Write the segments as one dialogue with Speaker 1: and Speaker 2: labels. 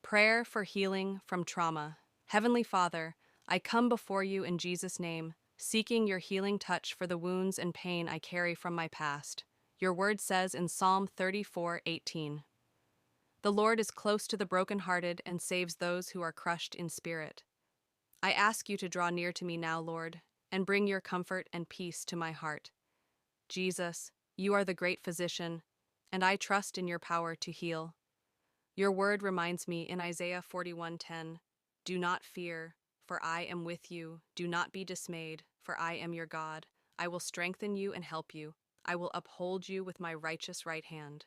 Speaker 1: Prayer for healing from trauma. Heavenly Father, I come before you in Jesus' name, seeking your healing touch for the wounds and pain I carry from my past. Your word says in Psalm 34:18, "The Lord is close to the brokenhearted and saves those who are crushed in spirit." I ask you to draw near to me now, Lord, and bring your comfort and peace to my heart. Jesus, you are the great physician, and I trust in your power to heal. Your word reminds me in Isaiah 41:10, "Do not fear, for I am with you. Do not be dismayed, for I am your God. I will strengthen you and help you. I will uphold you with my righteous right hand."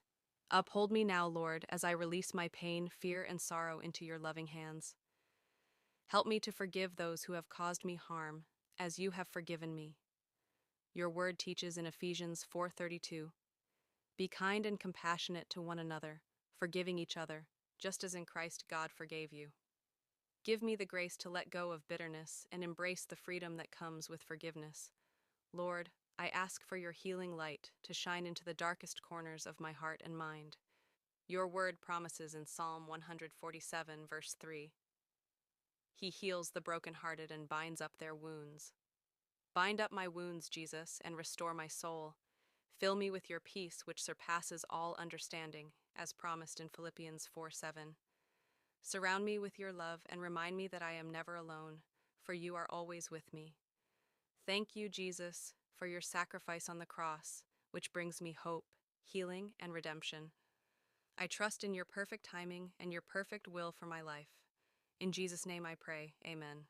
Speaker 1: Uphold me now, Lord, as I release my pain, fear, and sorrow into your loving hands. Help me to forgive those who have caused me harm, as you have forgiven me. Your word teaches in Ephesians 4:32, "Be kind and compassionate to one another, forgiving each other, just as in Christ God forgave you." Give me the grace to let go of bitterness and embrace the freedom that comes with forgiveness. Lord, I ask for your healing light to shine into the darkest corners of my heart and mind. Your word promises in Psalm 147, verse 3, "He heals the brokenhearted and binds up their wounds." Bind up my wounds, Jesus, and restore my soul. Fill me with your peace, which surpasses all understanding, as promised in Philippians 4:7. Surround me with your love and remind me that I am never alone, for you are always with me. Thank you, Jesus, for your sacrifice on the cross, which brings me hope, healing, and redemption. I trust in your perfect timing and your perfect will for my life. In Jesus' name I pray, amen.